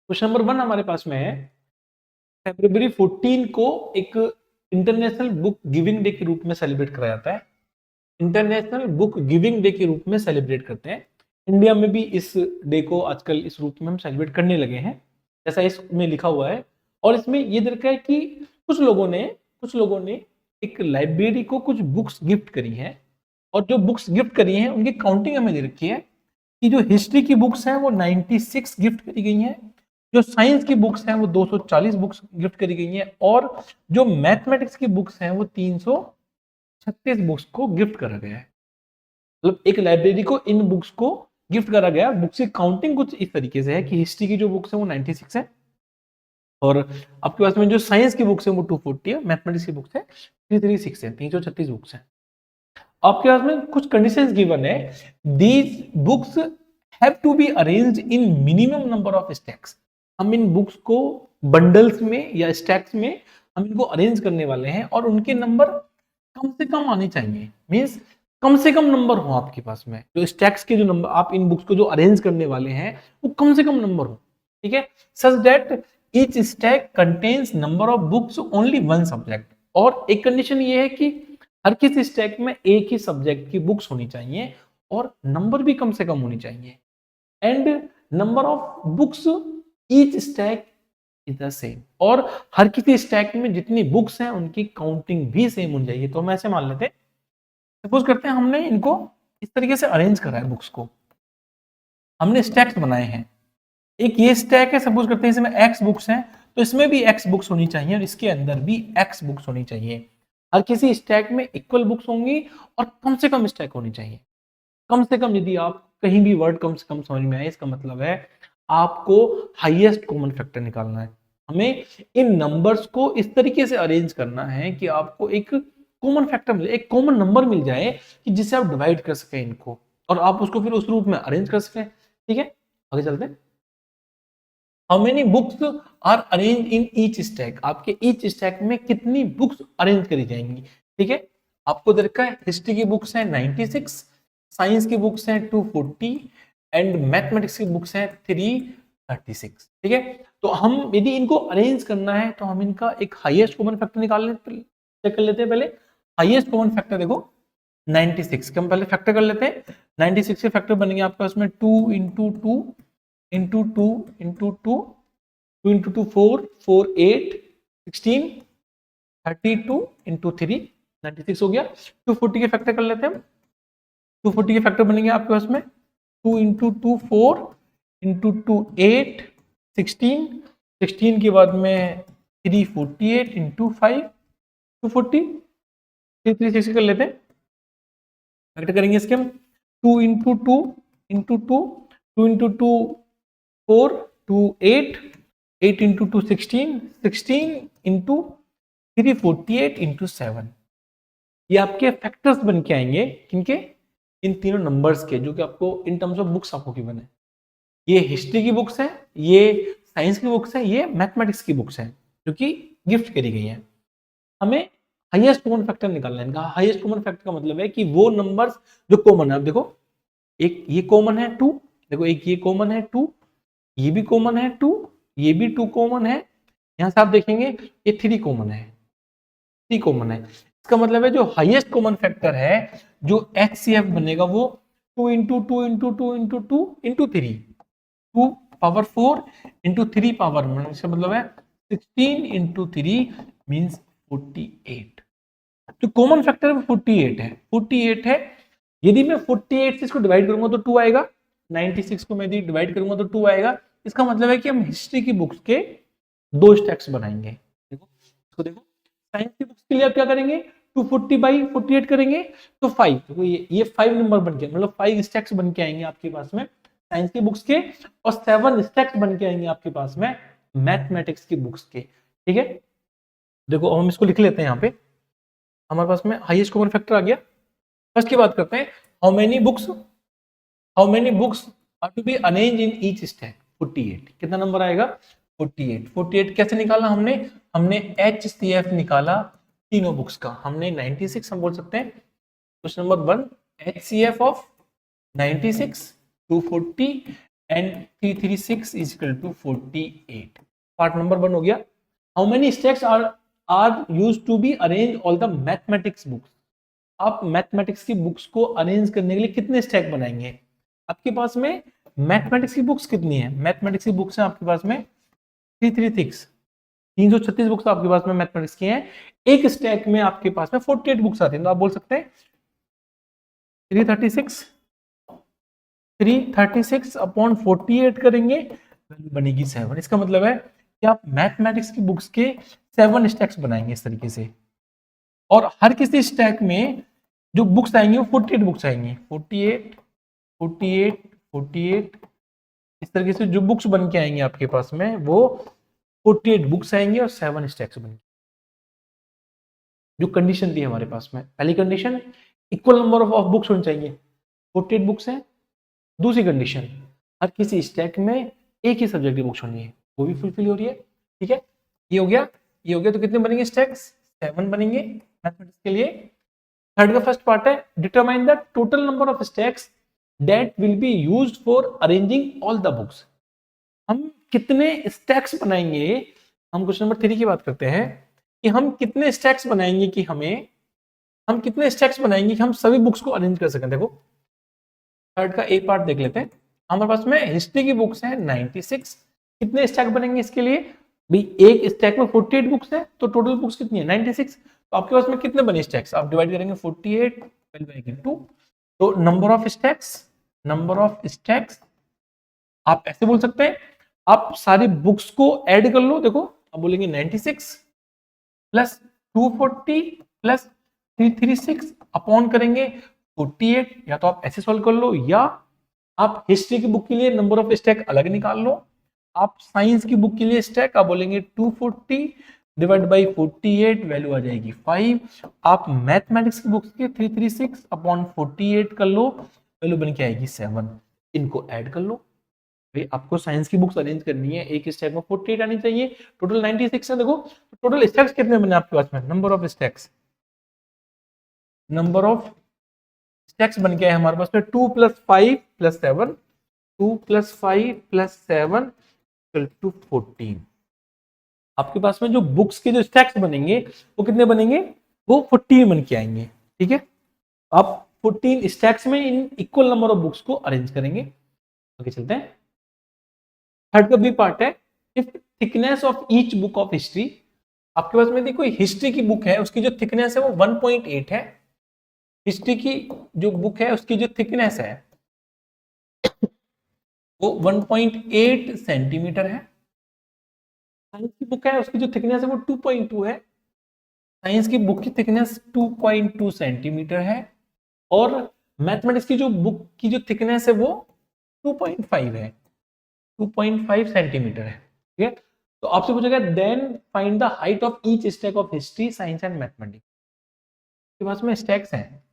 Question number 1 हमारे पास में है, फरवरी 14 को एक इंटरनेशनल बुक गिविंग डे के रूप में सेलिब्रेट कराया जाता है। इंटरनेशनल बुक गिविंग डे के रूप में सेलिब्रेट करते हैं। इंडिया में भी इस डे को आजकल इस रूप में हम सेलिब्रेट करने लगे हैं, जैसा इसमें लिखा हुआ है। और इसमें ये देखा है कि कुछ लोगों ने एक लाइब्रेरी को कुछ बुक्स गिफ्ट करी हैं, और जो बुक्स गिफ्ट करी हैं उनकी काउंटिंग हमें दे रखी है कि जो हिस्ट्री की बुक्स हैं वो 96 गिफ्ट करी गई हैं, जो साइंस की बुक्स हैं वो 240 बुक्स गिफ्ट करी गई हैं, और जो मैथमेटिक्स की बुक्स हैं वो 336 बुक्स को गिफ्ट करा गया है। मतलब एक लाइब्रेरी को इन बुक्स को गिफ्ट करा गया। बुक्स की काउंटिंग कुछ इस तरीके से है कि हिस्ट्री की जो बुक्स है वो 96 है, और आपके पास में जो साइंस की बुक्स है वो 240 है, मैथमेटिक्स की बुक्स है 336 है, 336 बुक्स है। आपके पास में कुछ कंडीशंस गिवन है। These books have to be arranged in minimum number of stacks. हम इन बुक्स को बंडल्स में या स्टैक्स में हम इनको अरेंज करने वाले हैं, और उनके नंबर कम से कम आने चाहिए। मींस कम से कम नंबर हो आपके पास में, जो स्टैक्स के जो नंबर आप इन बुक्स को जो अरेंज करने वाले हैं वो कम से कम नंबर हो। ठीक है, such that each stack contains number of books only one subject. और एक कंडीशन ये है कि हर किसी स्टैक में एक ही सब्जेक्ट की बुक्स होनी चाहिए, और नंबर भी कम से कम होनी चाहिए। And number of books each stack is the same, और हर किसी स्टैक में जितनी बुक्स हैं उनकी काउंटिंग भी सेम होनी चाहिए। तो हम ऐसे मान लेते हैं, सपोज करते हैं हमने इनको इस तरीके से अरेंज करा है, बुक्स को हमने स्टैक्स बनाए हैं। एक ये स्टैक है, सपोज करते हैं इसमें एक्स बुक्स हैं, तो इसमें भी एक्स बुक्स होनी चाहिए और इसके अंदर भी एक्स बुक्स होनी चाहिए। हर किसी स्टैक में इक्वल बुक्स होंगी और कम से कम स्टैक होनी चाहिए। कम से कम, यदि आप कहीं भी वर्ड कम से कम समझ में आए, इसका मतलब है आपको हाईएस्ट कॉमन फैक्टर निकालना है। हमें इन नंबर्स को इस तरीके से अरेंज करना है कि आपको एक कॉमन फैक्टर मिले, एक कॉमन नंबर मिल जाए कि जिससे आप डिवाइड कर सकें इनको, और आप उसको फिर उस रूप में अरेंज कर सकें। ठीक है, आगे चलते हैं। How many books are arrange in each stack. आपके ईच स्टैक में कितनी बुक्स अरेंज करी जाएंगी। ठीक है, आपको दे रखा है हिस्ट्री की बुक्स हैं 96, साइंस की बुक्स हैं 240, एंड मैथमेटिक्स की बुक्स हैं 336। ठीक है, तो हम यदि इनको अरेंज करना है तो हम इनका एक हाईएस्ट कॉमन फैक्टर निकाल चेक कर लेते हैं। पहले हाईएस्ट कॉमन फैक्टर देखो 96 के हम पहले फैक्टर कर लेते हैं। 96 के फैक्टर बनेंगे आपके पास में 2 into 2 into 2 into 2, 2 into 2 4, 4 8 16, 32 into 3 96 हो गया। 240 के फैक्टर कर लेते हैं हम। 240 के फैक्टर बनेंगे आपके पास में 2 इंटू 2 4 इंटू 2 8 16, 16 के बाद में 348 इंटू 5 240, 360 कर लेते हैं। फैक्टर करेंगे इसके हम 2 into 2 into 2, 2 into 2 4, 2 8, 8 into 2 16, 16 into 348 into 7। ये आपके फैक्टर्स बन के आएंगे किनके, इन तीनों नंबर्स के, जो कि आपको इन टर्म्स ऑफ बुक्स आपको गिवन है। ये हिस्ट्री की बुक्स है, ये साइंस की बुक्स है, ये मैथमेटिक्स की बुक्स है जो कि गिफ्ट करी गई है। हमें हाईएस्ट कॉमन फैक्टर निकालना है इनका। हाईएस्ट कॉमन फैक्टर का मतलब है कि वो नंबर्स जो कॉमन है। अब देखो, एक ये कॉमन है 2, देखो एक ये कॉमन है 2, ये भी कॉमन है 2, ये भी 2 कॉमन है। यहां से आप देखेंगे ये 3 कॉमन है, 3 कॉमन है। इसका मतलब है जो हाईएस्ट कॉमन फैक्टर है, जो एचसीएफ बनेगा, वो 2 into 2 into 2 into 2 into 3, 2 power 4 into 3 power 1। इसका मतलब है 16 इंटू 3 मीन्स 48। जो कॉमन फैक्टर है 48 है, 48 है। यदि मैं 48 से इसको डिवाइड करूंगा तो 2 आएगा, 96 को मैं यदि डिवाइड करूंगा तो 2 आएगा। इसका मतलब है कि हम हिस्ट्री की बुक्स के 2 स्टैक्स बनाएंगे। देखो इसको देखो, साइंस की बुक्स के लिए आप क्या करेंगे, 240 बाई 48 करेंगे तो 5। देखो ये 5 नंबर बन के, मतलब 5 स्टैक्स बन के आएंगे आपके पास में साइंस की बुक्स के, और 7 स्टैक्स बन के आएंगे आपके पास में मैथमेटिक्स की बुक्स के। ठीक है, देखो हम इसको लिख लेते हैं। यहाँ पे हमारे पास में हाईएस्ट कॉमन फैक्टर आ गया। फर्स्ट की बात करते हैं, how many books are to be arrange in each stack. 48, कितना नंबर आएगा 48। 48 कैसे निकाला हमने, हमने एचसीएफ निकाला तीनों बुक्स का। हमने 96 हम बोल सकते हैं question number 1, HCF of 96, 240 and 336 is equal to 48। Part number 1 हो गया। How many stacks are used to be arrange all the mathematics books. आप मैथमेटिक्स की बुक्स को अरेंज करने के लिए कितने स्टैक बनाएंगे? आपके पास में मैथमेटिक्स की बुक्स कितनी है? मैथमेटिक्स की बुक्स है आपके पास में 336, 336 बुक्स आपके पास में मैथमेटिक्स की हैं। एक स्टैक में आपके पास में 48 बुक्स आती हैं, तो आप बोल सकते हैं 336 अपॉन 48 करेंगे, वैल्यू बनेगी 7। इसका मतलब है कि आप मैथमेटिक्स की बुक्स के 7 स्टैक्स बनाएंगे इस तरीके से, और हर किसी स्टैक में जो बुक्स आएंगी वो 48 बुक्स आएंगी, 48 48 48। इस तरीके से जो बुक्स बन के आएंगे आपके पास में वो 48 बुक्स आएंगे और 7 स्टैक्स बनेंगे। जो कंडीशन थी हमारे पास में, पहली condition equal number of books होनी चाहिए, 48 बुक्स हैं। दूसरी कंडीशन हर किसी स्टैक में एक ही सब्जेक्ट की बुक्स होनी है, वो भी फुलफिल हो रही है। ठीक है, ये हो गया, ये हो गया। तो कितने बनेंगे स्टैक्स? 7 बनेंगे मैथमेटिक्स के लिए। थर्ड का फर्स्ट पार्ट है determine the total number of stacks that will be used for arranging all the books. हम कितने स्टैक्स बनाएंगे? हम क्वेश्चन नंबर 3 की बात करते हैं कि हम कितने स्टैक्स बनाएंगे कि हम कितने स्टैक्स बनाएंगे कि हम सभी बुक्स को अरेंज कर सकें। देखो थर्ड का एक पार्ट देख लेते हैं। हमारे पास में हिस्ट्री की बुक्स है 96। कितने स्टैक बनेंगे इसके लिए? भाई एक स्टैक में 48 बुक्स है, तो टोटल बुक्स कितनी है 96। तो आपके पास में कितने बने स्टैक्स? आप डिवाइड करेंगे 48 बाई 2। तो नंबर ऑफ स्टैक्स आप ऐसे बोल सकते हैं, आप सारी बुक्स को ऐड कर लो। देखो आप बोलेंगे 96 प्लस 240 प्लस 336 अपॉन करेंगे 48। या तो आप ऐसे सॉल्व कर लो, या आप हिस्ट्री की बुक के लिए नंबर ऑफ स्टैक अलग निकाल लो। आप साइंस की बुक के लिए स्टैक आप बोलेंगे 240 डिवाइड बाई 48, वैल्यू आ जाएगी 5। आप मैथमेटिक्स की बुक्स के 336 अपॉन 48 कर लो, वैल्यू बन के आएगी 7। इनको ऐड कर लो। भाई आपको साइंस की बुक्स अरेंज करनी है, एक स्टैक में 48 आनी चाहिए, टोटल 96 है। देखो टोटल स्टैक्स कितने बने आपके पास में? नंबर ऑफ स्टैक्स बन गया है हमारे पास में 2 + 5 + 7, 2 + 5 + 7 = 14। आपके पास में जो बुक्स के जो स्टैक्स बनेंगे वो कितने बनेंगे? वो 14 बन के आएंगे। ठीक है, आप 14 स्टैक्स में in equal number of books को अरेंज करेंगे। आगे चलते हैं। थर्ड का बी पार्ट है if thickness of each book of history. आपके पास में देखो हिस्ट्री की बुक है, उसकी जो थिकनेस है वो 1.8 है। हिस्ट्री की जो बुक है उसकी जो थिकनेस है वो 1.8 सेंटीमीटर है। साइंस की बुक है उसकी जो थिकनेस है वो 2.2 है। साइंस की बुक की थिकनेस 2.2 सेंटीमीटर है, और मैथमेटिक्स की जो बुक की जो थिकनेस है वो 2.5 है, 2.5 सेंटीमीटर है। ठीक है, तो आपसे पूछेगा then find the height of each stack of history science and mathematics. के पास में स्टैक्स हैं,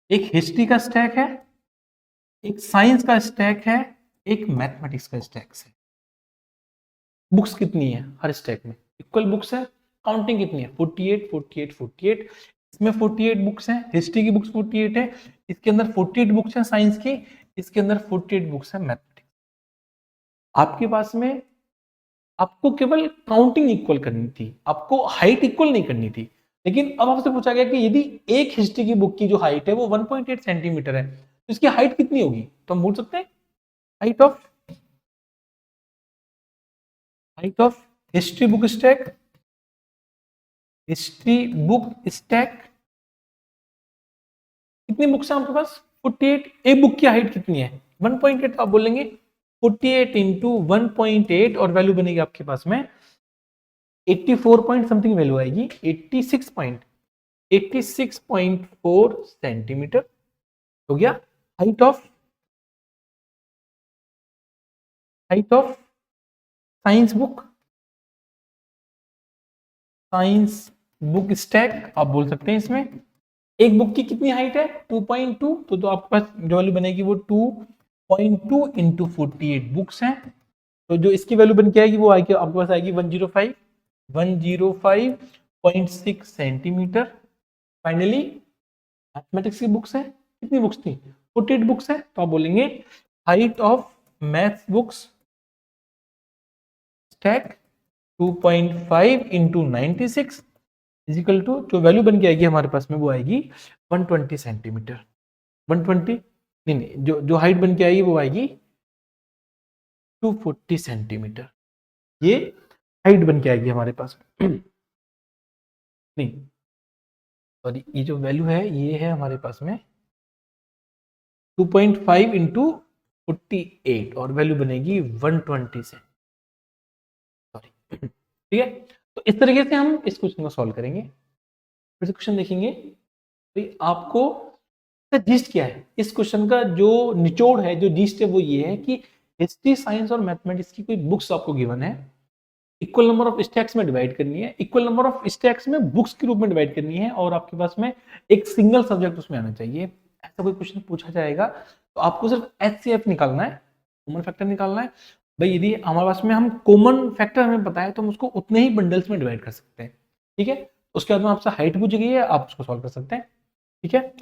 एक हिस्ट्री का स्टैक है, एक साइंस का स्टैक है, एक मैथमेटिक्स का स्टैक है। बुक्स कितनी है? हर स्टैक में इक्वल बुक्स है। काउंटिंग कितनी है? 48 48 48। इसमें 48 बुक्स हैं, हिस्ट्री की बुक्स 48 है, इसके अंदर 48 बुक्स हैं साइंस की, इसके अंदर 48 बुक्स हैं मैथमेटिक्स। आपके पास में आपको केवल काउंटिंग इक्वल करनी थी, आपको हाइट इक्वल नहीं करनी थी। लेकिन अब आपसे पूछा गया कि यदि एक हिस्ट्री की बुक की जो हाइट है वो 1.8 सेंटीमीटर है, तो इसकी हाइट कितनी होगी? तो हम बोल सकते हैं height of history book stack, कितनी बुक्स है आपके पास? 48। एक बुक की हाइट कितनी है? 1.8। आप बोलेंगे 48 इंटू 1.8 और वैल्यू बनेगी आपके पास में 84 पॉइंट समथिंग वैल्यू आएगी, 86.4 सेंटीमीटर हो गया। Height of science book stack आप बोल सकते हैं। इसमें एक बुक की कितनी हाइट है? 2.2, तो आपके पास जो वैल्यू बनेगी वो 2.2 इंटू 48 बुक्स हैं, तो जो इसकी वैल्यू बन के आएगी वो आएगी आपके पास आएगी 105.6 सेंटीमीटर। फाइनली मैथमेटिक्स की बुक्स है, कितनी बुक्स थी? 48 बुक्स है, तो आप बोलेंगे height of maths books stack 2.5 into 96 is equal to, जो वैल्यू बन के आएगी हमारे पास में वो आएगी 120 सेंटीमीटर। 120 नहीं नहीं, जो जो हाइट बन के आएगी वो आएगी 240 सेंटीमीटर। ये हाइट बन के आएगी हमारे पास नहीं सॉरी, ये जो वैल्यू है ये है हमारे पास में 2.5 इंटू 48 और वैल्यू बनेगी 120 से, सॉरी ठीक है। तो इस तरीके से हम इस क्वेश्चन को सॉल्व करेंगे। फिर से क्वेश्चन देखेंगे तो आपको जिस्ट क्या है इस क्वेश्चन का, जो निचोड़ है, जो जिस्ट है वो ये है कि हिस्ट्री, साइंस और मैथमेटिक्स की कोई बुक्स आपको गिवन है, इक्वल नंबर ऑफ स्टैक्स में डिवाइड करनी है, इक्वल नंबर ऑफ स्टैक्स में बुक्स के रूप में डिवाइड करनी है, और आपके पास में एक सिंगल सब्जेक्ट उसमें आना चाहिए। ऐसा कोई क्वेश्चन पूछा जाएगा तो आपको सिर्फ HCF निकालना है, कॉमन फैक्टर निकालना है। भाई यदि हमारे पास में हम कॉमन फैक्टर हमें पता है तो हम उसको उतने ही बंडल्स में डिवाइड कर सकते हैं, ठीक है। उसके बाद में आपसे हाइट पूछ गई है, आप उसको सॉल्व कर सकते हैं, ठीक है।